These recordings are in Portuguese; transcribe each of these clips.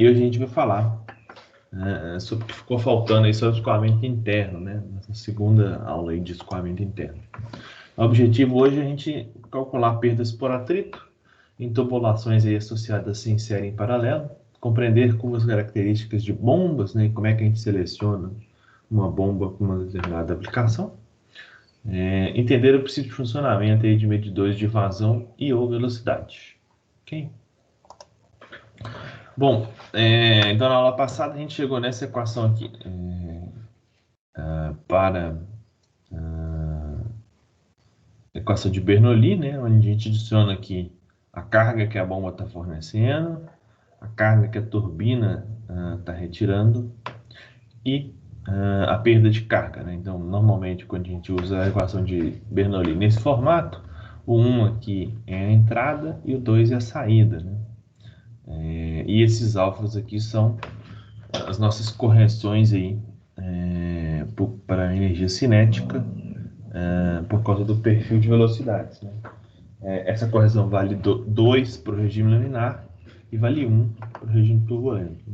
E hoje a gente vai falar sobre o que ficou faltando aí sobre o escoamento interno, né? Nessa segunda aula aí de escoamento interno. O objetivo hoje é a gente calcular perdas por atrito em tubulações aí associadas em série em paralelo, compreender como as características de bombas, né? E como é que a gente seleciona uma bomba com uma determinada aplicação. Entender o princípio de funcionamento aí de medidores de vazão e ou velocidade. Ok? Bom, então na aula passada a gente chegou nessa equação aqui para a equação de Bernoulli, né, onde a gente adiciona aqui a carga que a bomba está fornecendo, a carga que a turbina está retirando e a perda de carga, né? Então, normalmente, quando a gente usa a equação de Bernoulli nesse formato, o 1 aqui é a entrada e o 2 é a saída, né? E esses alfas aqui são as nossas correções aí para a energia cinética por causa do perfil de velocidades, né? Essa correção vale 2 para o regime laminar e vale 1 para o regime turbulento,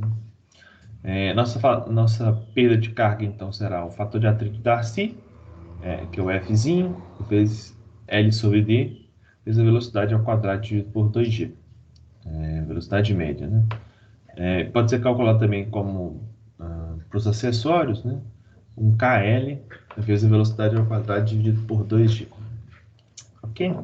né? Nossa perda de carga, então, será o fator de atrito de Darcy, que é o Fzinho, vezes L sobre D, vezes a velocidade ao quadrado dividido por 2G, velocidade média, né? Pode ser calculado também como para os acessórios, né? Um KL vezes a velocidade ao quadrado dividido por 2G. Ok?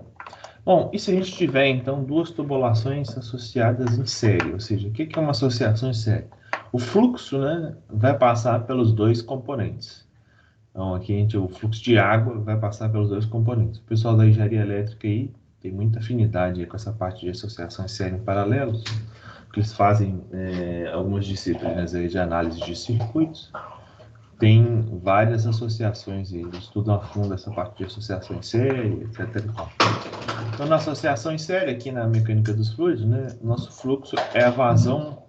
Bom, e se a gente tiver, então, duas tubulações associadas em série? Ou seja, o que é uma associação em série? O fluxo, né, vai passar pelos dois componentes. Então, aqui o fluxo de água vai passar pelos dois componentes. O pessoal da engenharia elétrica aí tem muita afinidade com essa parte de associação em série em paralelos, porque eles fazem algumas disciplinas aí de análise de circuitos. Tem várias associações aí, eles estudam a fundo essa parte de associação em série, etc. Então, na associação em série, aqui na mecânica dos fluidos, né, nosso fluxo é a vazão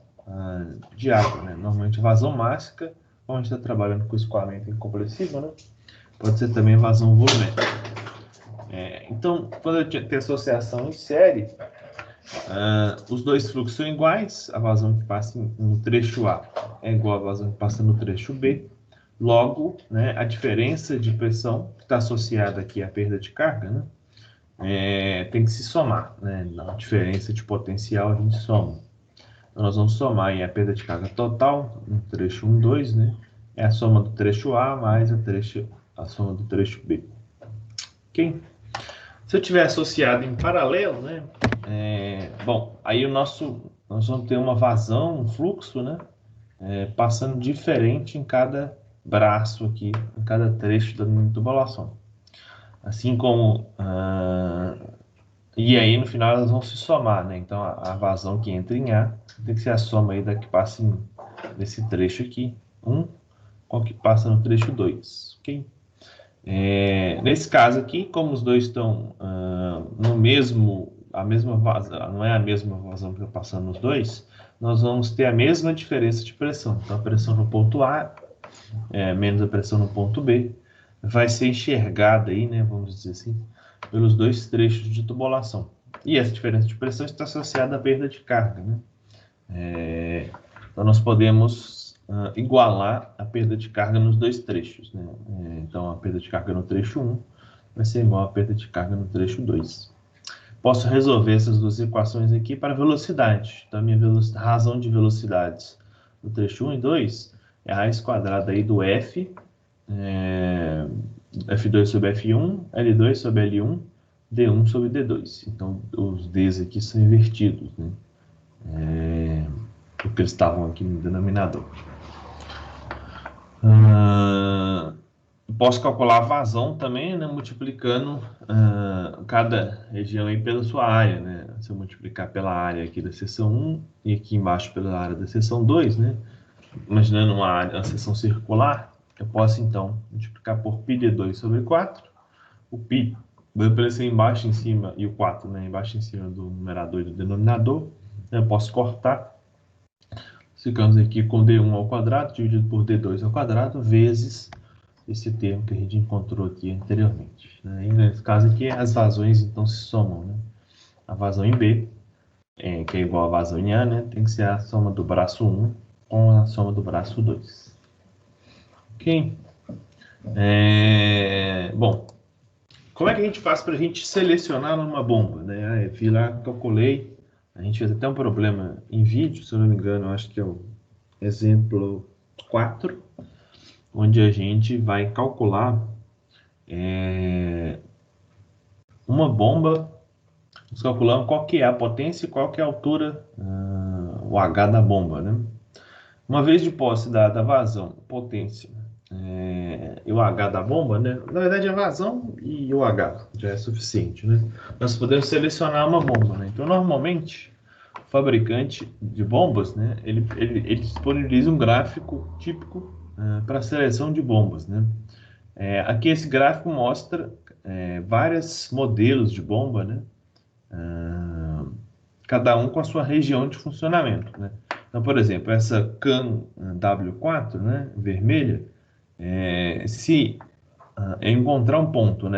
de água, né? Normalmente vazão mássica, como a gente está trabalhando com escoamento incompressível, né? Pode ser também vazão volumétrica. Então, quando eu tenho associação em série, os dois fluxos são iguais, a vazão que passa no trecho A é igual à vazão que passa no trecho B. Logo, né, a diferença de pressão que está associada aqui à perda de carga, né, tem que se somar, né? Na diferença de potencial a gente soma. Então nós vamos somar aí a perda de carga total no trecho 1, 2, né? É a soma do trecho A mais a soma do trecho B. Ok? Se eu tiver associado em paralelo, né? Bom, aí nós vamos ter uma vazão, um fluxo, né? Passando diferente em cada braço aqui, em cada trecho da minha tubulação. Assim como e aí no final elas vão se somar, né? Então a vazão que entra em A tem que ser a soma aí da que passa nesse trecho aqui, 1, com a que passa no trecho 2, ok? Nesse caso aqui, como os dois estão no mesmo, a mesma vazão, não é a mesma vazão que está passando nos dois, nós vamos ter a mesma diferença de pressão. Então a pressão no ponto A menos a pressão no ponto B vai ser enxergada aí, né? Vamos dizer assim, pelos dois trechos de tubulação. E essa diferença de pressão está associada à perda de carga, né? Então nós podemos igualar a perda de carga nos dois trechos, né? Então a perda de carga no trecho 1 vai ser igual à perda de carga no trecho 2. Posso resolver essas duas equações aqui para velocidade. Então a minha razão de velocidades no trecho 1 e 2 é a raiz quadrada aí do F, F2 sobre F1, L2 sobre L1, D1 sobre D2. Então, os Ds aqui são invertidos, né? Porque eles estavam aqui no denominador. Posso calcular a vazão também, né? Multiplicando cada região aí pela sua área, né? Se eu multiplicar pela área aqui da seção 1 e aqui embaixo pela área da seção 2, né? Imaginando uma seção circular, eu posso então multiplicar por π de 2 sobre 4. O π vai aparecer embaixo, em cima, e o 4, né, embaixo, em cima do numerador e do denominador. Eu posso cortar. Ficamos aqui com d1 ao quadrado dividido por d2 ao quadrado vezes esse termo que a gente encontrou aqui anteriormente, né? E nesse caso aqui, as vazões então se somam, né? A vazão em B que é igual a vazão em A, né? Tem que ser a soma do braço 1 com a soma do braço 2. Ok? Bom, como é que a gente faz para a gente selecionar uma bomba, né? Eu fui lá, calculei, a gente fez até um problema em vídeo, se eu não me engano, eu acho que é o exemplo 4, onde a gente vai calcular uma bomba, nós calculamos qual que é a potência e qual que é a altura, o H da bomba, né? Uma vez de posse da vazão, potência e o H da bomba, né? Na verdade, a vazão e o H já é suficiente, né? Nós podemos selecionar uma bomba, né? Então, normalmente, o fabricante de bombas, né? Ele disponibiliza um gráfico típico para seleção de bombas, né? Aqui esse gráfico mostra vários modelos de bomba, né? Cada um com a sua região de funcionamento, né? Então, por exemplo, essa CAN W4, né, vermelha, se eu encontrar um ponto,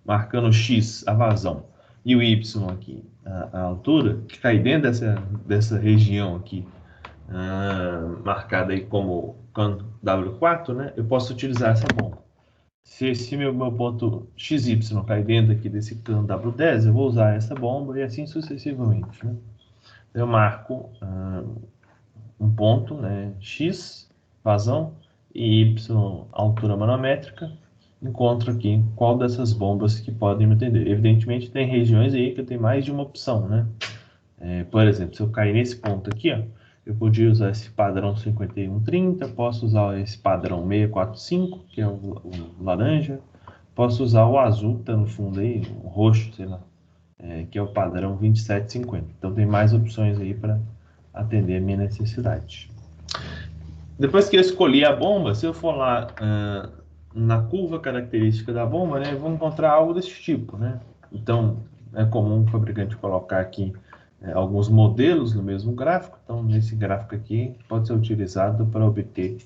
marcando X a vazão e o Y aqui a altura, que cai dentro dessa região aqui, marcada aí como CAN W4, né, eu posso utilizar essa bomba. Se esse meu ponto XY cair dentro aqui desse CAN W10, eu vou usar essa bomba e assim sucessivamente, né? Eu marco um ponto, né, X, vazão, e Y, altura manométrica, encontro aqui qual dessas bombas que podem me atender. Evidentemente, tem regiões aí que tem mais de uma opção, né? Por exemplo, se eu cair nesse ponto aqui, ó, eu podia usar esse padrão 5130, posso usar esse padrão 645, que é o laranja, posso usar o azul, que está no fundo aí, o roxo, sei lá, que é o padrão 2750. Então, tem mais opções aí para atender a minha necessidade. Depois que eu escolhi a bomba, se eu for lá na curva característica da bomba, né, eu vou encontrar algo desse tipo, né? Então, é comum o fabricante colocar aqui alguns modelos no mesmo gráfico. Então, nesse gráfico aqui, pode ser utilizado para obter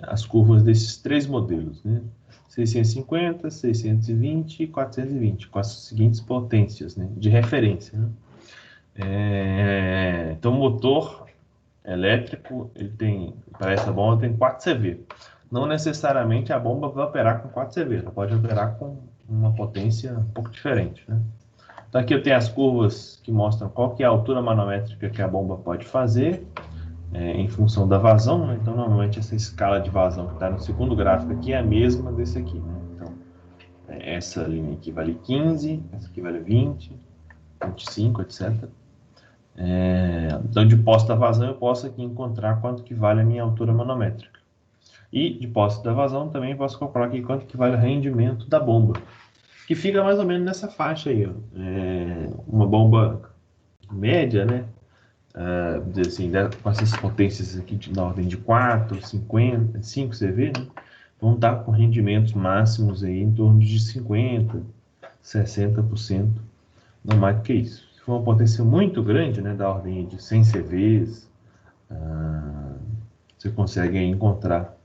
as curvas desses três modelos, né? 650, 620 e 420, com as seguintes potências, né, de referência, né? Então, o motor elétrico, ele tem, para essa bomba, tem 4 CV. Não necessariamente a bomba vai operar com 4 CV, ela pode operar com uma potência um pouco diferente, né? Então aqui eu tenho as curvas que mostram qual que é a altura manométrica que a bomba pode fazer em função da vazão, né? Então normalmente essa escala de vazão que está no segundo gráfico aqui é a mesma desse aqui, né? Então essa linha aqui vale 15, essa aqui vale 20, 25, etc. Então, de posse da vazão, eu posso aqui encontrar quanto que vale a minha altura manométrica. E de posse da vazão, também posso calcular aqui quanto que vale o rendimento da bomba, que fica mais ou menos nessa faixa aí, ó. Uma bomba média, né? Assim, com essas potências aqui na ordem de 4, 50, 5 CV, né? Vão estar com rendimentos máximos aí em torno de 50, 60%, não mais do que isso. Se for uma potência muito grande, né, da ordem de 100 CVs, você consegue encontrar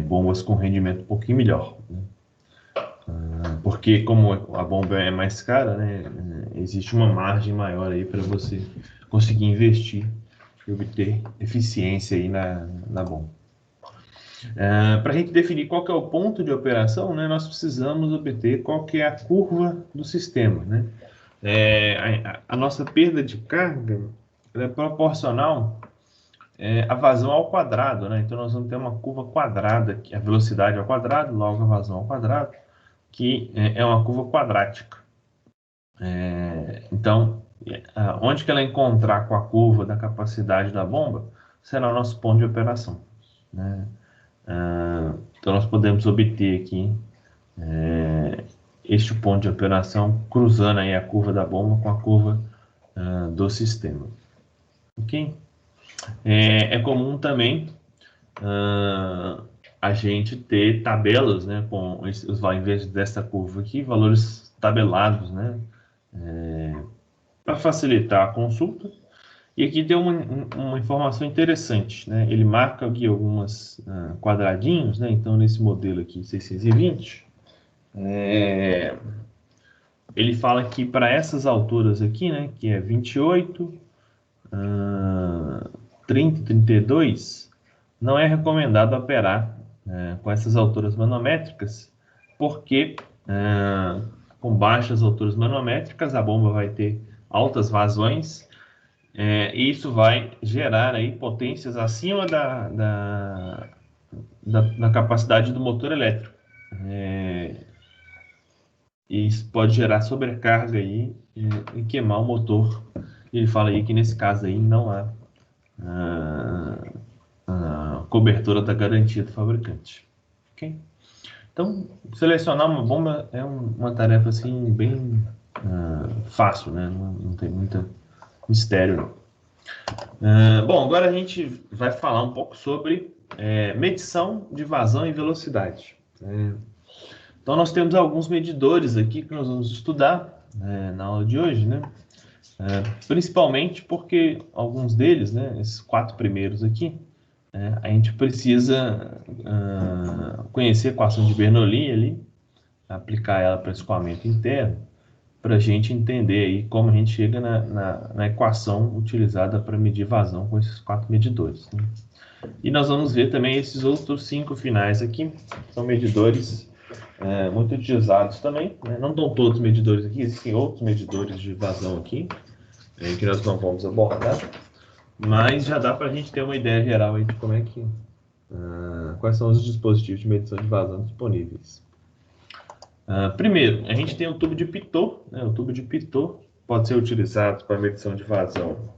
bombas com rendimento um pouquinho melhor, né? Porque como a bomba é mais cara, né, existe uma margem maior aí para você conseguir investir e obter eficiência aí na bomba. Para a gente definir qual que é o ponto de operação, né, nós precisamos obter qual que é a curva do sistema, né? A nossa perda de carga é proporcional à vazão ao quadrado, né? Então nós vamos ter uma curva quadrada, que é a velocidade ao quadrado, logo a vazão ao quadrado, que é uma curva quadrática. Então, onde que ela encontrar com a curva da capacidade da bomba, será o nosso ponto de operação, né? Então nós podemos obter aqui este ponto de operação cruzando aí a curva da bomba com a curva do sistema. Ok? É comum também a gente ter tabelas, né, com os em vez dessa curva aqui, valores tabelados, né, para facilitar a consulta. E aqui tem uma informação interessante, né? Ele marca aqui algumas quadradinhos, né? Então nesse modelo aqui 620, ele fala que para essas alturas aqui, né, que é 28, 30 e 32, não é recomendado operar com essas alturas manométricas, porque com baixas alturas manométricas a bomba vai ter altas vazões, e isso vai gerar aí potências acima da capacidade do motor elétrico. E isso pode gerar sobrecarga aí e queimar o motor. Ele fala aí que nesse caso aí não há cobertura da garantia do fabricante. Ok? Então, selecionar uma bomba é uma tarefa assim bem fácil, né? Não tem muito mistério. Bom, agora a gente vai falar um pouco sobre medição de vazão e velocidade. Então, nós temos alguns medidores aqui que nós vamos estudar na aula de hoje, né? Principalmente porque alguns deles, né, esses 4 primeiros aqui, a gente precisa conhecer a equação de Bernoulli ali, aplicar ela para escoamento interno, para a gente entender aí como a gente chega na equação utilizada para medir vazão com esses 4 medidores, né? E nós vamos ver também esses outros 5 finais aqui, são medidores muito utilizados também, né? Não estão todos os medidores aqui, existem outros medidores de vazão aqui, que nós não vamos abordar, mas já dá para a gente ter uma ideia geral aí de como é que quais são os dispositivos de medição de vazão disponíveis. Primeiro, a gente tem o tubo de Pitot, né? O tubo de Pitot pode ser utilizado para medição de vazão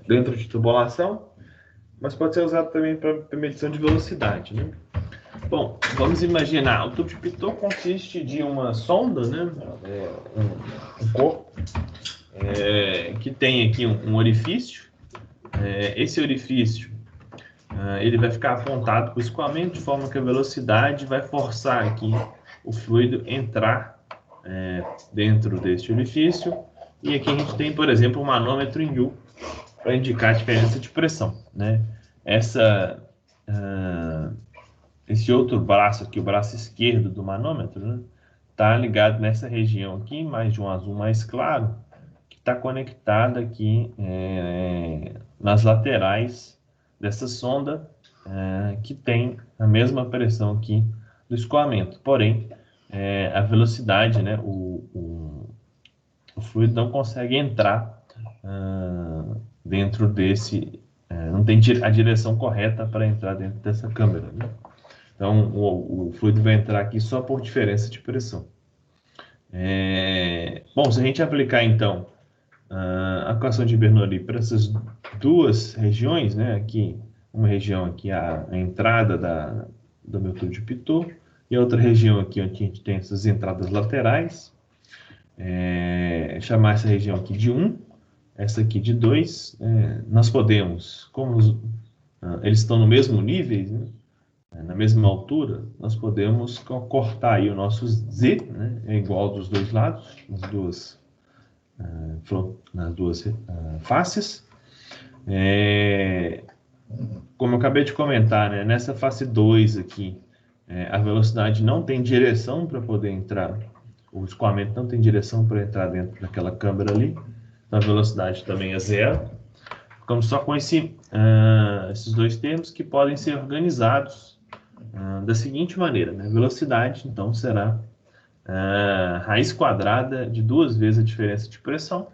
dentro de tubulação, mas pode ser usado também para medição de velocidade, né? Bom, vamos imaginar, o tubo de Pitot consiste de uma sonda, né? Um corpo que tem aqui um orifício. Esse orifício ele vai ficar apontado para o escoamento, de forma que a velocidade vai forçar aqui o fluido entrar dentro deste orifício. E aqui a gente tem, por exemplo, um manômetro em U para indicar a diferença de pressão, né? Esse outro braço aqui, o braço esquerdo do manômetro, né, tá ligado nessa região aqui, mais de um azul mais claro, que está conectada aqui nas laterais dessa sonda, que tem a mesma pressão aqui do escoamento. Porém, a velocidade, né, o fluido não consegue entrar dentro desse... não tem a direção correta para entrar dentro dessa câmera, né? Então, o fluido vai entrar aqui só por diferença de pressão. Bom, se a gente aplicar, então, a equação de Bernoulli para essas duas regiões, né? Aqui, uma região aqui, a entrada do meu tubo de Pitot, e a outra região aqui, onde a gente tem essas entradas laterais. Chamar essa região aqui de 1, essa aqui de 2. Nós podemos, como eles estão no mesmo nível, né? Na mesma altura, nós podemos cortar aí o nosso Z, né? É igual dos dois lados, nas duas faces. Como eu acabei de comentar, né? Nessa face 2 aqui, a velocidade não tem direção para poder entrar, o escoamento não tem direção para entrar dentro daquela câmara ali, então a velocidade também é zero. Ficamos só com esses dois termos que podem ser organizados da seguinte maneira, né? Velocidade, então, será raiz quadrada de 2 vezes a diferença de pressão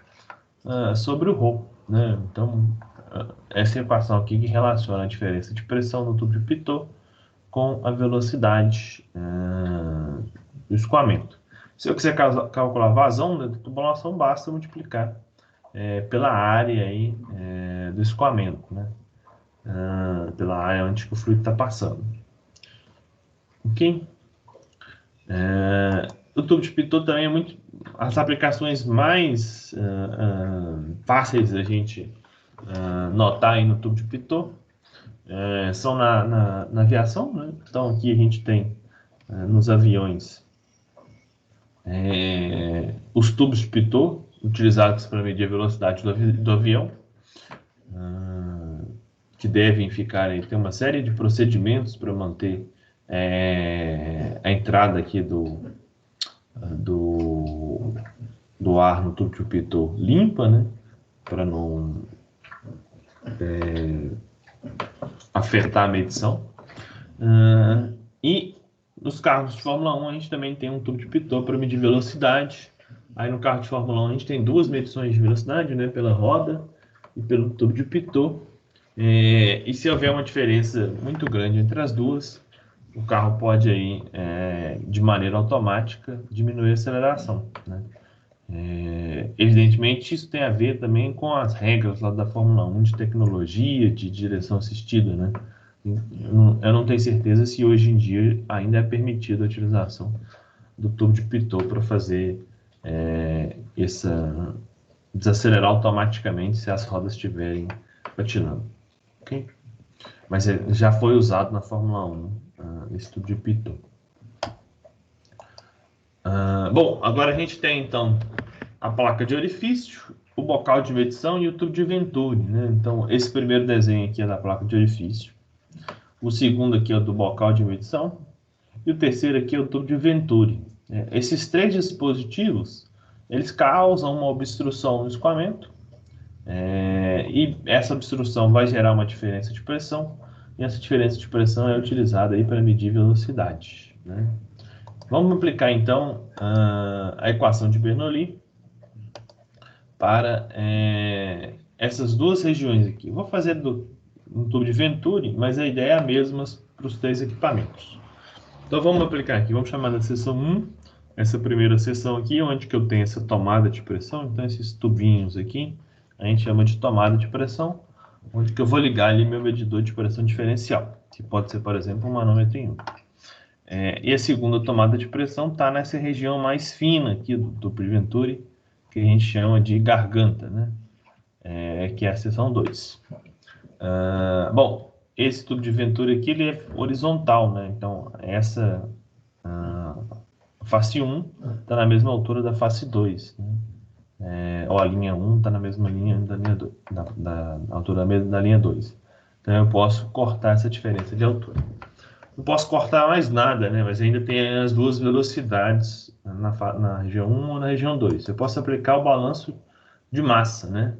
sobre o ρ, né? Então, essa é a equação aqui que relaciona a diferença de pressão no tubo de Pitot com a velocidade do escoamento. Se eu quiser calcular a vazão da tubulação, basta multiplicar pela área aí, do escoamento, né? Pela área onde o fluido está passando. Ok? O tubo de Pitot também é muito... As aplicações mais fáceis da gente notar aí no tubo de Pitot são na aviação, né? Então aqui a gente tem nos aviões os tubos de Pitot utilizados para medir a velocidade do avião, que devem ter uma série de procedimentos para manter a entrada aqui do do ar no tubo de pitot limpa, né? Para não afetar a medição. E nos carros de Fórmula 1 a gente também tem um tubo de pitot para medir velocidade. Aí no carro de Fórmula 1 a gente tem duas medições de velocidade, né? Pela roda e pelo tubo de pitot. E se houver uma diferença muito grande entre as duas, o carro pode aí, de maneira automática, diminuir a aceleração, né? Evidentemente, isso tem a ver também com as regras lá da Fórmula 1 de tecnologia, de direção assistida, né? Eu não tenho certeza se hoje em dia ainda é permitida a utilização do tubo de pitot para fazer desacelerar automaticamente se as rodas estiverem patinando. Okay? Mas já foi usado na Fórmula 1 esse tubo de pitot. Bom, agora a gente tem então a placa de orifício, o bocal de medição e o tubo de Venturi, né? Então, esse primeiro desenho aqui é da placa de orifício, o segundo aqui é o do bocal de medição e o terceiro aqui é o tubo de Venturi. Esses três dispositivos, eles causam uma obstrução no escoamento, e essa obstrução vai gerar uma diferença de pressão, e essa diferença de pressão é utilizada aí para medir velocidade, né? Vamos aplicar então a equação de Bernoulli para essas duas regiões aqui. Vou fazer um tubo de Venturi, mas a ideia é a mesma para os três equipamentos. Então vamos aplicar aqui, vamos chamar da seção 1, essa primeira seção aqui, onde que eu tenho essa tomada de pressão. Então esses tubinhos aqui, a gente chama de tomada de pressão, onde que eu vou ligar ali meu medidor de pressão diferencial, que pode ser, por exemplo, um manômetro em 1. E a segunda tomada de pressão está nessa região mais fina aqui do tubo de Venturi, que a gente chama de garganta, né? Que é a seção 2. Bom, esse tubo de Venturi aqui ele é horizontal, né? Então, essa face 1 está na mesma altura da face 2, né? Ou a linha 1 está na mesma linha da linha 2, da altura da linha 2. Então, eu posso cortar essa diferença de altura. Não posso cortar mais nada, né? Mas ainda tem as duas velocidades na região 1 ou na região 2. Eu posso aplicar o balanço de massa, né?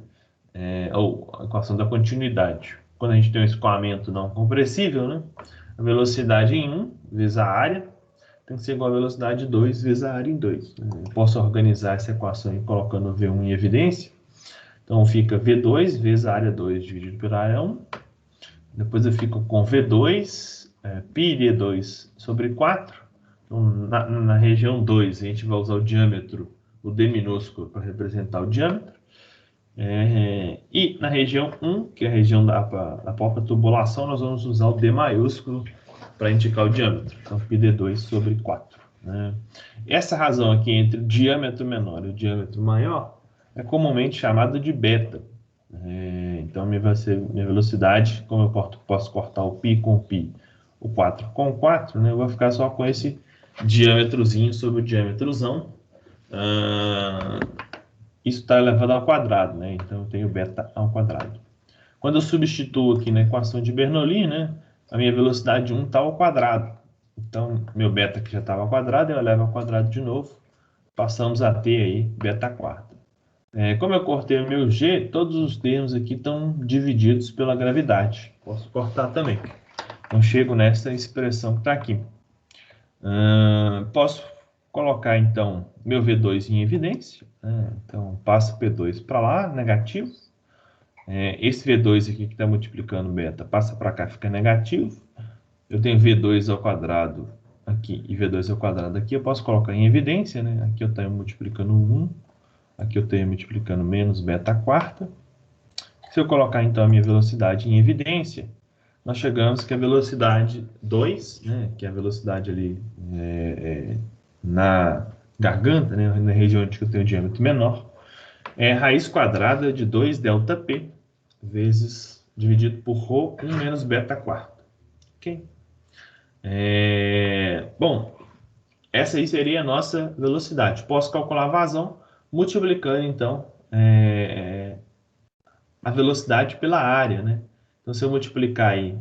Ou a equação da continuidade. Quando a gente tem um escoamento não compressível, né? A velocidade em 1 vezes a área tem que ser igual a velocidade 2 vezes a área em 2. Eu posso organizar essa equação aí colocando V1 em evidência. Então fica V2 vezes a área 2 dividido pela área 1. Depois eu fico com V2 π d2 sobre 4. Então, na região 2, a gente vai usar o diâmetro, o d minúsculo, para representar o diâmetro. E na região 1, que é a região da própria tubulação, nós vamos usar o d maiúsculo para indicar o diâmetro. Então, π d2 sobre 4. Né? Essa razão aqui entre o diâmetro menor e o diâmetro maior é comumente chamada de beta. Então, minha velocidade, como eu posso cortar o π com π, o 4 com 4, né, eu vou ficar só com esse diâmetrozinho sobre o diâmetrozão. Isso está elevado ao quadrado, né? Então eu tenho beta ao quadrado. Quando eu substituo aqui na equação de Bernoulli, né, a minha velocidade 1 está ao quadrado. Então, meu beta que já estava ao quadrado, eu elevo ao quadrado de novo. Passamos a ter aí beta quarta. Como eu cortei o meu G, todos os termos aqui estão divididos pela gravidade. Posso cortar também. Então, chego nessa expressão que está aqui. Posso colocar, então, meu V2 em evidência. Então, passo P2 para lá, negativo. Esse V2 aqui que está multiplicando beta passa para cá, fica negativo. Eu tenho V2 ao quadrado aqui e V2 ao quadrado aqui. Eu posso colocar em evidência, né? Aqui eu tenho multiplicando 1. Aqui eu tenho multiplicando menos beta quarta. Se eu colocar, então, a minha velocidade em evidência, nós chegamos que a velocidade 2, né, que é a velocidade ali na garganta, né, na região onde eu tenho o diâmetro menor, é raiz quadrada de 2 ΔP vezes dividido por ρ 1 menos beta quarta. Ok? Bom, essa aí seria a nossa velocidade. Posso calcular a vazão multiplicando, então, a velocidade pela área, né? Então, se eu multiplicar aí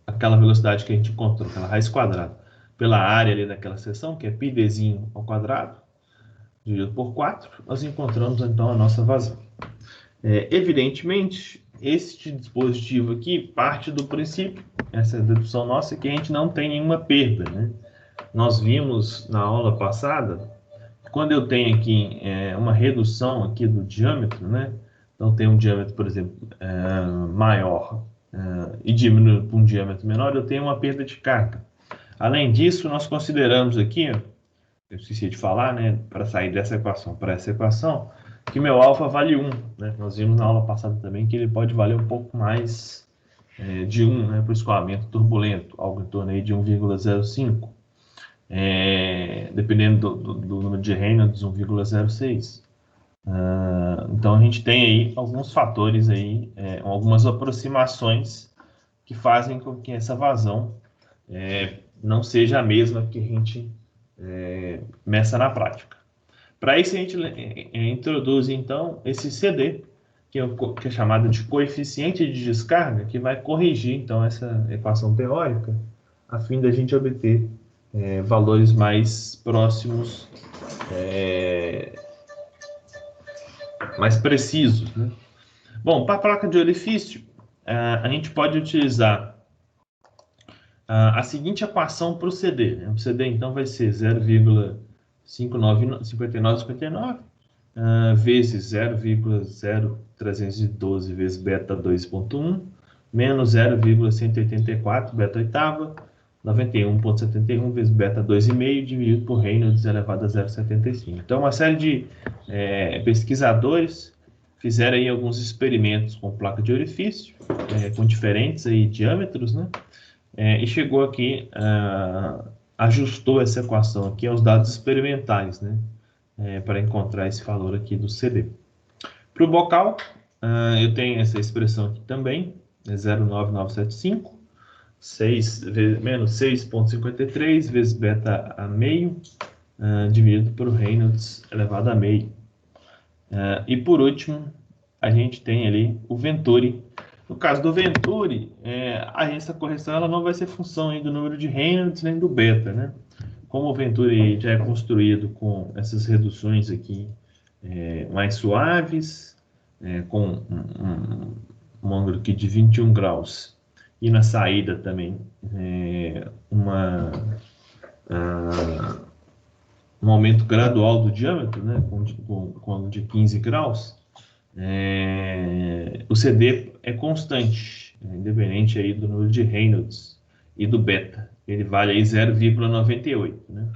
aquela velocidade que a gente encontrou, aquela raiz quadrada, pela área ali daquela seção, que é πdzinho ao quadrado, dividido por 4, nós encontramos então a nossa vazão. Evidentemente, este dispositivo aqui parte do princípio, essa dedução nossa, que a gente não tem nenhuma perda, né? Nós vimos na aula passada, quando eu tenho aqui uma redução aqui do diâmetro, né? Então tem um diâmetro, por exemplo, maior e diminui para um diâmetro menor, eu tenho uma perda de carga. Além disso, nós consideramos aqui, eu esqueci de falar, né, para sair dessa equação para essa equação, que meu alfa vale 1. Né? Nós vimos na aula passada também que ele pode valer um pouco mais de 1, né, para o escoamento turbulento, algo em torno aí de 1,05. Dependendo do número de Reynolds, 1,06. Então a gente tem aí alguns fatores aí, algumas aproximações que fazem com que essa vazão não seja a mesma que a gente meça na prática. Para isso a gente introduz então esse CD, que é chamado de coeficiente de descarga, que vai corrigir então essa equação teórica, a fim da gente obter valores mais próximos, mais precisos, né? Bom, para a placa de orifício, a gente pode utilizar a seguinte equação para o CD. Né? O CD, então, vai ser 0,5959 vezes 0,0312 vezes beta 2.1 menos 0,184 beta oitava 91,71 vezes beta 2,5 dividido por Reynolds elevado a 0,75. Então, uma série de pesquisadores fizeram aí alguns experimentos com placa de orifício, com diferentes aí diâmetros, né? E chegou aqui, ajustou essa equação aqui aos dados experimentais, né? Para encontrar esse valor aqui do CD. Para o bocal, eu tenho essa expressão aqui também, 0,9975, menos 6,53 vezes beta a meio, dividido por Reynolds elevado a meio. E por último, a gente tem ali o Venturi. No caso do Venturi, essa correção ela não vai ser função aí do número de Reynolds nem do beta, né? Como o Venturi já é construído com essas reduções aqui mais suaves, com um ângulo aqui de 21 graus, e na saída também um aumento gradual do diâmetro, né, com ângulo de 15 graus, o CD é constante, independente aí do número de Reynolds e do beta. Ele vale aí 0,98. Né?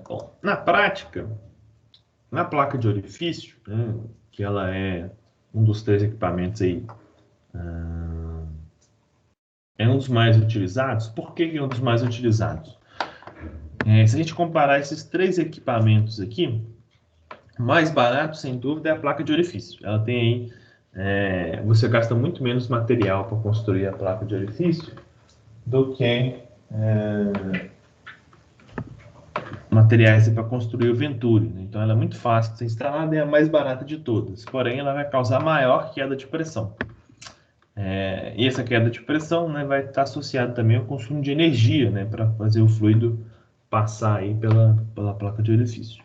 Bom, na prática, na placa de orifício, né, que ela é um dos 3 equipamentos aí, é um dos mais utilizados. Por que é um dos mais utilizados? Se a gente comparar esses 3 equipamentos aqui, o mais barato, sem dúvida, é a placa de orifício. Ela tem aí, você gasta muito menos material para construir a placa de orifício do que materiais para construir o Venturi. Né? Então ela é muito fácil de ser instalada e é a mais barata de todas. Porém, ela vai causar maior queda de pressão. E essa queda de pressão, né, vai estar associada também ao consumo de energia, né, para fazer o fluido passar aí pela placa de orifício.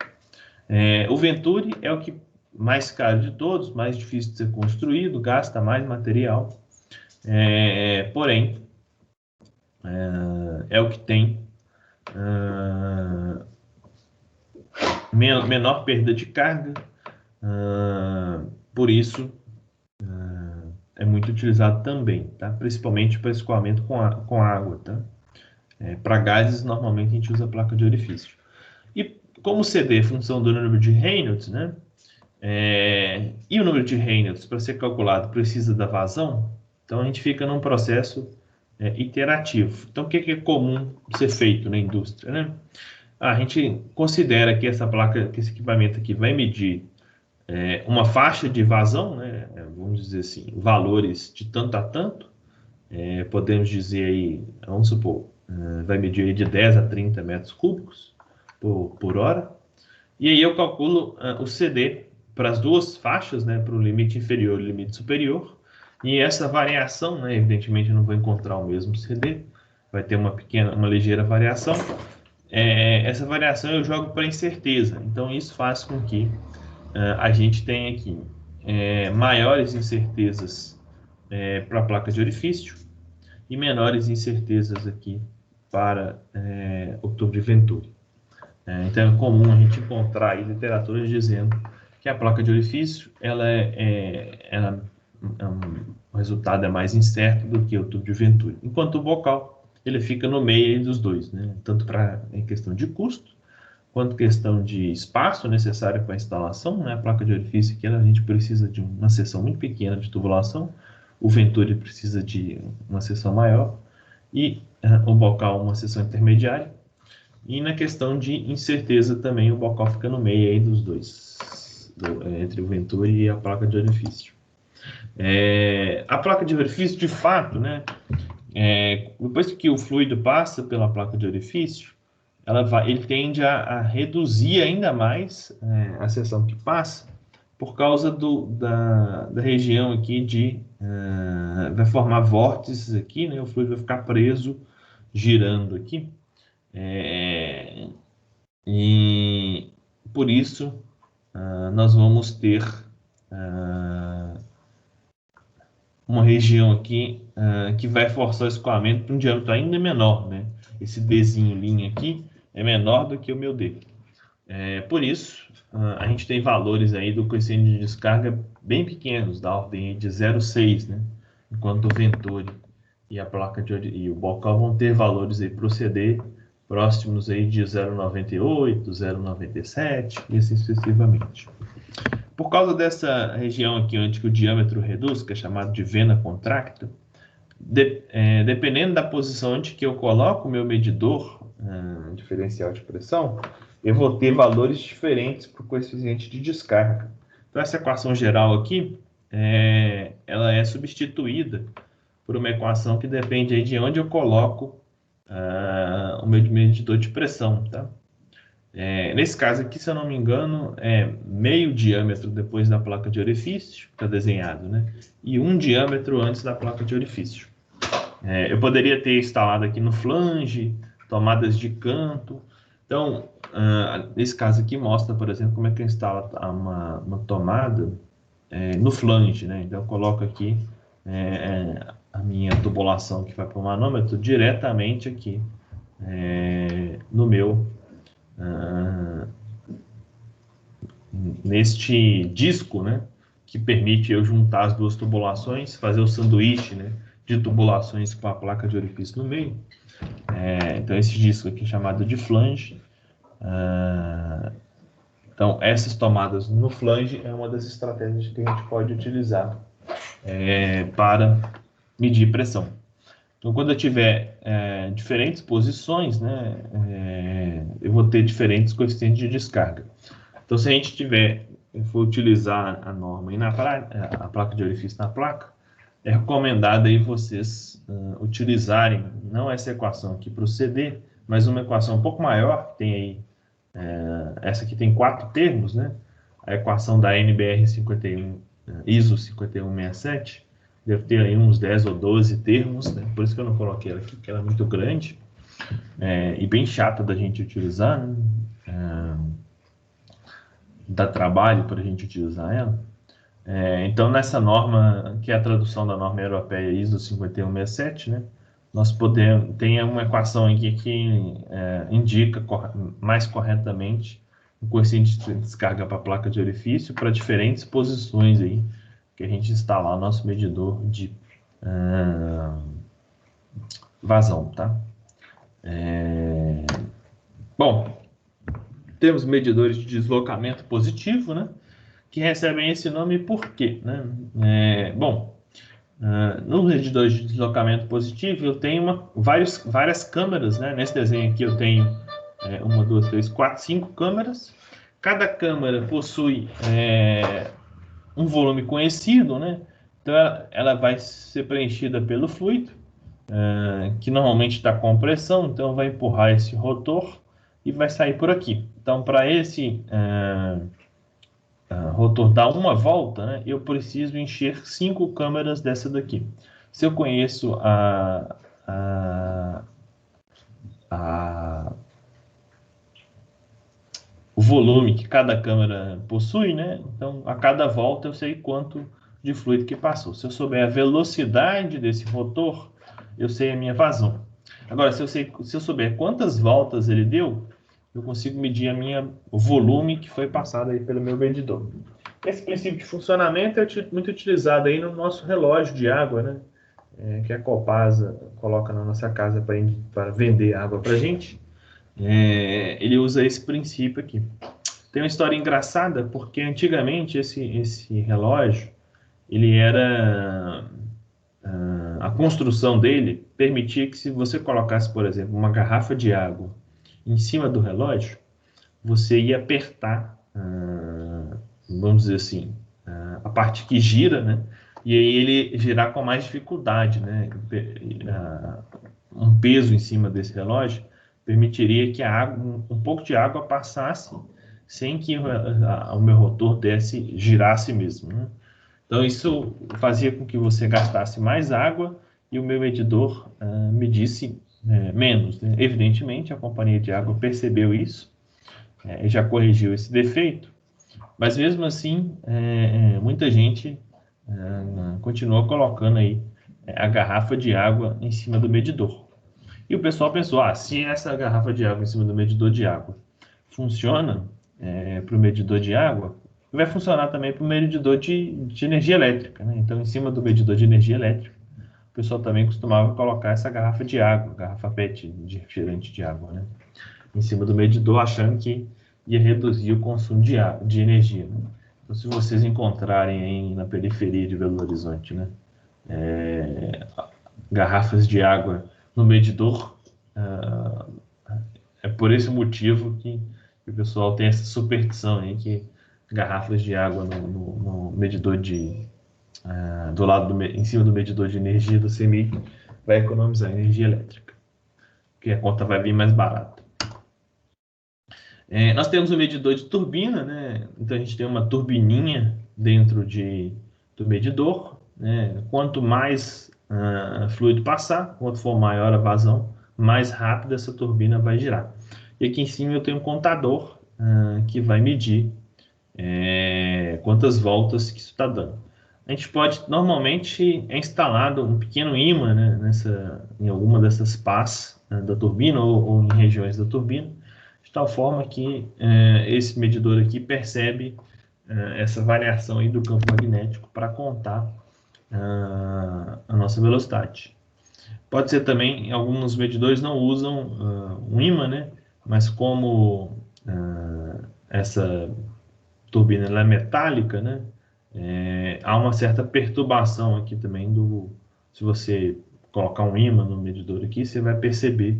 O Venturi é o que mais caro de todos, mais difícil de ser construído, gasta mais material, porém é o que tem menor perda de carga, por isso é muito utilizado também, tá? Principalmente para escoamento com água, tá? Para gases, normalmente a gente usa a placa de orifício. E como o CD é função do número de Reynolds, né? E o número de Reynolds, para ser calculado, precisa da vazão, então a gente fica num processo iterativo. Então, o que é comum ser feito na indústria, né? A gente considera que essa placa, que esse equipamento aqui vai medir uma faixa de vazão, né? Vamos dizer assim, valores de tanto a tanto, podemos dizer aí, vamos supor, vai medir aí de 10 a 30 metros cúbicos por hora, e aí eu calculo o CD para as duas faixas, né? Para o limite inferior e o limite superior, e essa variação, né? Evidentemente eu não vou encontrar o mesmo CD, vai ter uma ligeira variação, essa variação eu jogo para incerteza. Então, isso faz com que a gente tenha aqui maiores incertezas para a placa de orifício e menores incertezas aqui para o tubo de Venturi. Então, é comum a gente encontrar aí literaturas dizendo que a placa de orifício o resultado é mais incerto do que o tubo de Venturi, enquanto o bocal ele fica no meio dos dois, né? Tanto em questão de custo, quanto questão de espaço necessário para a instalação, né? A placa de orifício aqui a gente precisa de uma seção muito pequena de tubulação, o Venturi precisa de uma seção maior, e o bocal uma seção intermediária. E na questão de incerteza também, o bocal fica no meio aí dos dois, entre o Venturi e a placa de orifício. A placa de orifício, de fato, né, depois que o fluido passa pela placa de orifício, ele tende a reduzir ainda mais a seção que passa, por causa da região aqui vai formar vórtices aqui, né, o fluido vai ficar preso, girando aqui. E por isso nós vamos ter uma região aqui que vai forçar o escoamento para um diâmetro ainda menor, né? Esse Dzinho linha aqui é menor do que o meu D. Por isso, a gente tem valores aí do coeficiente de descarga bem pequenos, da ordem de 0,6, né? Enquanto o Venturi e a placa e o bocal vão ter valores aí para o CD próximos aí de 0,98, 0,97 e assim sucessivamente. Por causa dessa região aqui onde o diâmetro reduz, que é chamado de vena contracta, dependendo da posição onde que eu coloco o meu medidor diferencial de pressão, eu vou ter valores diferentes para o coeficiente de descarga. Então, essa equação geral aqui, ela é substituída por uma equação que depende aí de onde eu coloco o meu medidor de pressão, tá? Nesse caso aqui, se eu não me engano, é meio diâmetro depois da placa de orifício, está desenhado, né? E um diâmetro antes da placa de orifício. Eu poderia ter instalado aqui no flange, tomadas de canto. Então, nesse caso aqui mostra, por exemplo, como é que eu instalo uma tomada no flange, né? Então, eu coloco aqui a minha tubulação que vai para o manômetro diretamente aqui no meu neste disco, né, que permite eu juntar as duas tubulações, fazer o sanduíche, né, de tubulações com a placa de orifício no meio. Então, esse disco aqui é chamado de flange. Então, essas tomadas no flange é uma das estratégias que a gente pode utilizar para medir pressão. Então, quando eu tiver diferentes posições, né, eu vou ter diferentes coeficientes de descarga. Então, se a gente for utilizar a norma e a placa de orifício na placa, é recomendado aí vocês utilizarem não essa equação aqui para o CD, mas uma equação um pouco maior, que tem aí, essa aqui tem 4 termos, né? A equação da NBR 51, ISO 5167, deve ter aí uns 10 ou 12 termos, né? Por isso que eu não coloquei ela aqui, porque ela é muito grande e bem chata da gente utilizar, né? Dá trabalho para a gente utilizar ela. Então, nessa norma, que é a tradução da norma europeia ISO 5167, né, tem uma equação aqui que indica mais corretamente o coeficiente de descarga para a placa de orifício para diferentes posições aí que a gente instalar nosso medidor de vazão, tá? Bom, temos medidores de deslocamento positivo, né? Que recebem esse nome por quê? Né? No medidor de deslocamento positivo eu tenho várias câmeras, né? Nesse desenho aqui eu tenho 1, 2, 3, 4, 5 câmeras. Cada câmara possui um volume conhecido, né? Então ela vai ser preenchida pelo fluido, que normalmente está com pressão, então vai empurrar esse rotor e vai sair por aqui. Então, para esse rotor dar uma volta, né, eu preciso encher 5 câmeras dessa daqui. Se eu conheço a o volume que cada câmara possui, né? Então, a cada volta eu sei quanto de fluido que passou. Se eu souber a velocidade desse rotor, eu sei a minha vazão. Agora, se eu souber quantas voltas ele deu, eu consigo medir o volume que foi passado aí pelo meu medidor. Esse princípio de funcionamento é muito utilizado aí no nosso relógio de água, né? Que a Copasa coloca na nossa casa para vender água para a gente. Ele usa esse princípio aqui. Tem uma história engraçada, porque antigamente esse relógio, ele era... a construção dele permitia que, se você colocasse, por exemplo, uma garrafa de água em cima do relógio, você ia apertar, vamos dizer assim, a parte que gira, né? E aí ele girar com mais dificuldade, né? Um peso em cima desse relógio permitiria que a água, um pouco de água passasse sem que o meu rotor girasse mesmo, né? Então isso fazia com que você gastasse mais água e o meu medidor medisse menos, né? Evidentemente, a companhia de água percebeu isso e já corrigiu esse defeito, mas mesmo assim, muita gente continua colocando aí a garrafa de água em cima do medidor. E o pessoal pensou, se essa garrafa de água em cima do medidor de água funciona para o medidor de água, vai funcionar também para o medidor de energia elétrica, né? Então, em cima do medidor de energia elétrica, o pessoal também costumava colocar essa garrafa de água, garrafa PET de refrigerante de água, né? Em cima do medidor, achando que ia reduzir o consumo de energia, né? Então, se vocês encontrarem aí na periferia de Belo Horizonte, né, garrafas de água no medidor, é por esse motivo que o pessoal tem essa superstição aí que garrafas de água no medidor do lado em cima do medidor de energia do CEMIG vai economizar energia elétrica, porque a conta vai vir mais barata. Nós temos um medidor de turbina, né? Então a gente tem uma turbininha dentro do medidor, né? Quanto mais fluido passar, quanto for maior a vazão, mais rápido essa turbina vai girar. E aqui em cima eu tenho um contador que vai medir quantas voltas que isso está dando. A gente pode, normalmente, é instalado um pequeno ímã, né, em alguma dessas pás da turbina ou em regiões da turbina, de tal forma que esse medidor aqui percebe essa variação aí do campo magnético para contar a nossa velocidade. Pode ser também, alguns medidores não usam um ímã, né? Mas como essa turbina ela é metálica, né? Há uma certa perturbação aqui também se você colocar um ímã no medidor aqui, você vai perceber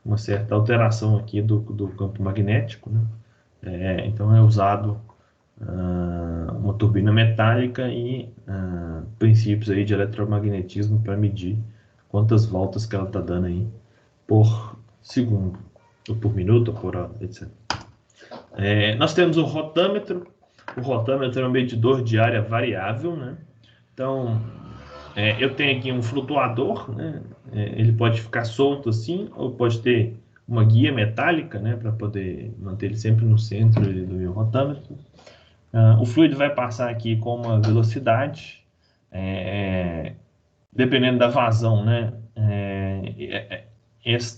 uma certa alteração aqui do campo magnético, né? Então é usado uma turbina metálica e princípios aí de eletromagnetismo para medir quantas voltas que ela está dando aí por segundo, ou por minuto, ou por hora, etc. Nós temos o rotâmetro. O rotâmetro é um medidor de área variável, né? Então, eu tenho aqui um flutuador, né? Ele pode ficar solto assim, ou pode ter uma guia metálica, né? Para poder manter ele sempre no centro do meu rotâmetro. O fluido vai passar aqui com uma velocidade, dependendo da vazão, né? Esse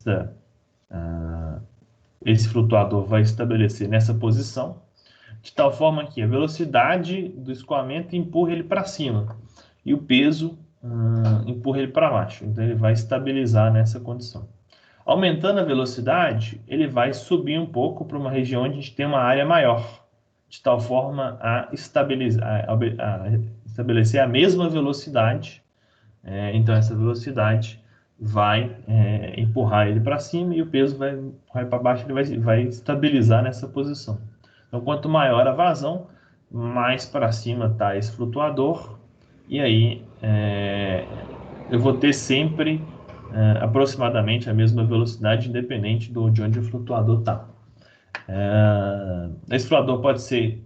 flutuador vai estabelecer nessa posição, de tal forma que a velocidade do escoamento empurra ele para cima e o peso empurra ele para baixo. Então ele vai estabilizar nessa condição. Aumentando a velocidade, ele vai subir um pouco para uma região onde a gente tem uma área maior, de tal forma a estabelecer a mesma velocidade. Então essa velocidade vai empurrar ele para cima e o peso vai para baixo, ele vai estabilizar nessa posição. Então, quanto maior a vazão, mais para cima está esse flutuador, e aí eu vou ter sempre aproximadamente a mesma velocidade, independente de onde o flutuador está. Esse flutuador pode ser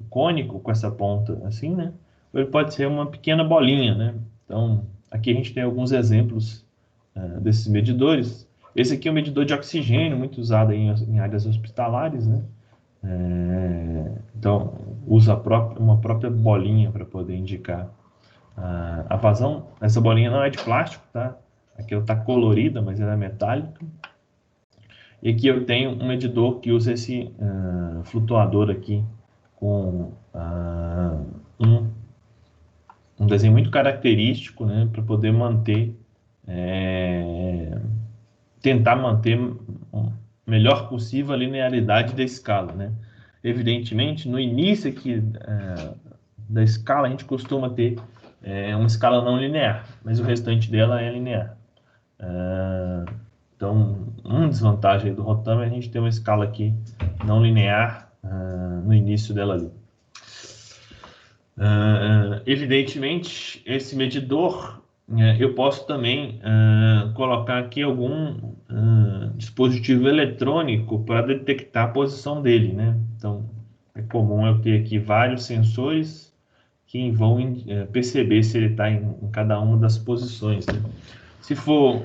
cônico, com essa ponta assim, né? Ou ele pode ser uma pequena bolinha, né? Então, aqui a gente tem alguns exemplos desses medidores. Esse aqui é um medidor de oxigênio, muito usado em áreas hospitalares, né? Então, usa uma própria bolinha para poder indicar a vazão. Essa bolinha não é de plástico, tá? Aqui ela está colorida, mas ela é metálica. E aqui eu tenho um medidor que usa esse flutuador aqui com um desenho muito característico, né, para poder tentar manter o melhor possível a linearidade da escala, né? Evidentemente, no início aqui da escala, a gente costuma ter uma escala não linear, mas o restante dela é linear. Então, uma desvantagem do rotama é a gente ter uma escala aqui não linear no início dela ali. Evidentemente, esse medidor, eu posso também colocar aqui algum dispositivo eletrônico para detectar a posição dele, né? Então, é comum eu ter aqui vários sensores que vão perceber se ele está em cada uma das posições, né? Se for,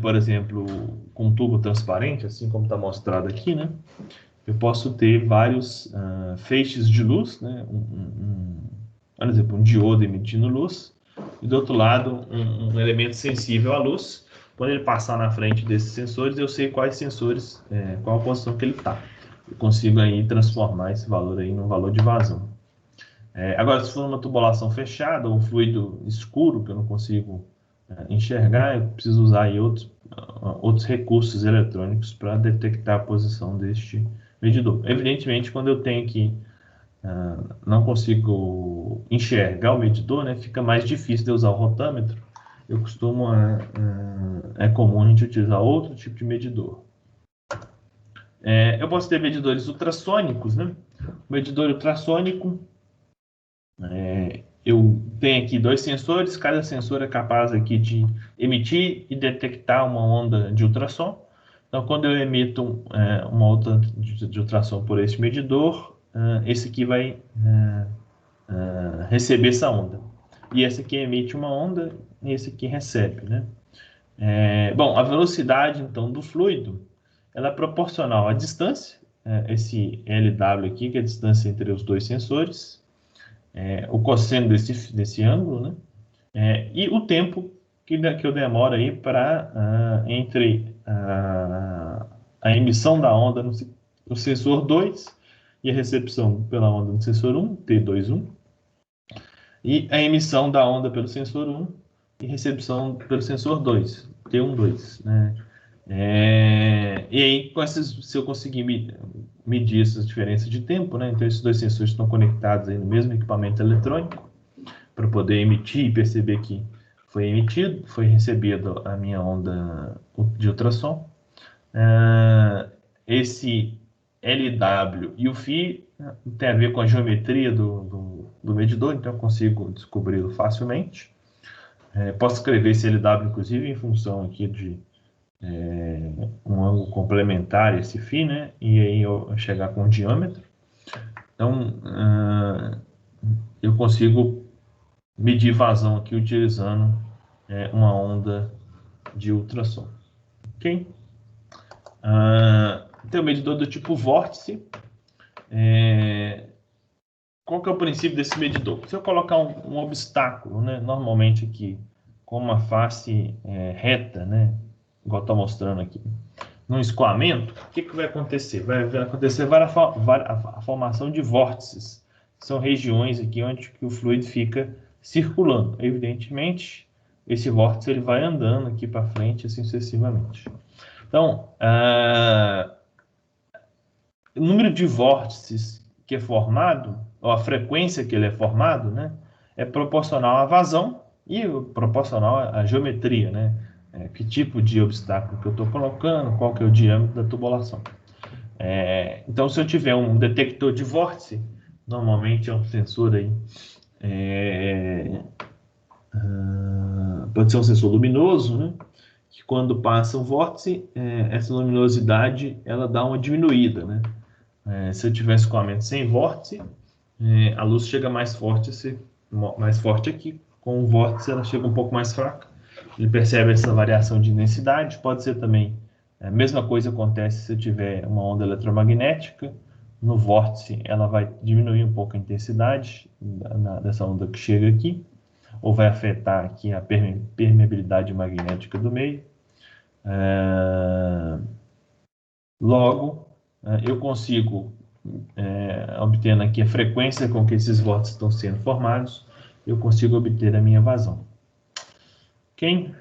por exemplo, com um tubo transparente, assim como está mostrado aqui, né? Eu posso ter vários feixes de luz, né? Por exemplo, um diodo emitindo luz, e do outro lado, um elemento sensível à luz. Quando ele passar na frente desses sensores, eu sei quais sensores, qual a posição que ele está. Eu consigo aí transformar esse valor aí num valor de vazão. Agora, se for uma tubulação fechada, ou um fluido escuro, que eu não consigo enxergar, eu preciso usar aí outros recursos eletrônicos para detectar a posição deste medidor. Evidentemente, quando eu tenho que não consigo enxergar o medidor, né, fica mais difícil de usar o rotâmetro. Eu costumo, é comum a gente utilizar outro tipo de medidor. Eu posso ter medidores ultrassônicos, né? O medidor ultrassônico, eu tenho aqui 2 sensores, cada sensor é capaz aqui de emitir e detectar uma onda de ultrassom. Então, quando eu emito uma onda de ultrassom por este medidor, esse aqui vai receber essa onda. E esse aqui emite uma onda e esse aqui recebe, né? Bom, a velocidade, então, do fluido, ela é proporcional à distância, esse LW aqui, que é a distância entre os 2 sensores, o cosseno desse ângulo, né? E o tempo que eu demoro aí para entre a emissão da onda no sensor 2 e a recepção pela onda no sensor 1, T21, e a emissão da onda pelo sensor 1 e recepção pelo sensor 2, T12, né? E aí, se eu conseguir medir essas diferenças de tempo, né? Então, esses 2 sensores estão conectados aí no mesmo equipamento eletrônico para poder emitir e perceber que foi recebido a minha onda de ultrassom. Esse LW e o φ tem a ver com a geometria do medidor, então eu consigo descobri-lo facilmente. Posso escrever esse LW, inclusive, em função aqui de um ângulo complementar a esse φ, né? E aí eu chegar com o diâmetro. Então, eu consigo medir vazão aqui utilizando uma onda de ultrassom. Ok? Tem o medidor do tipo vórtice. Qual que é o princípio desse medidor? Se eu colocar um obstáculo, né, normalmente aqui, com uma face reta, né, igual estou mostrando aqui, num escoamento, o que vai acontecer? Vai acontecer a formação de vórtices. São regiões aqui onde o fluido fica circulando. Evidentemente, esse vórtice ele vai andando aqui para frente, assim sucessivamente. Então, o número de vórtices que é formado, ou a frequência que ele é formado, né, é proporcional à vazão e proporcional à geometria, né? Que tipo de obstáculo que eu estou colocando, qual que é o diâmetro da tubulação. Então, se eu tiver um detector de vórtice, normalmente é um sensor aí, pode ser um sensor luminoso, né? Que quando passa um vórtice, essa luminosidade ela dá uma diminuída, né? Se eu tiver escoamento sem vórtice, a luz chega mais forte aqui. Com o vórtice ela chega um pouco mais fraca. Ele percebe essa variação de intensidade. Pode ser também a mesma coisa acontece se eu tiver uma onda eletromagnética no vórtice, ela vai diminuir um pouco a intensidade dessa onda que chega aqui, ou vai afetar aqui a permeabilidade magnética do meio. Logo, eu consigo, obtendo aqui a frequência com que esses vórtices estão sendo formados, eu consigo obter a minha vazão. Quem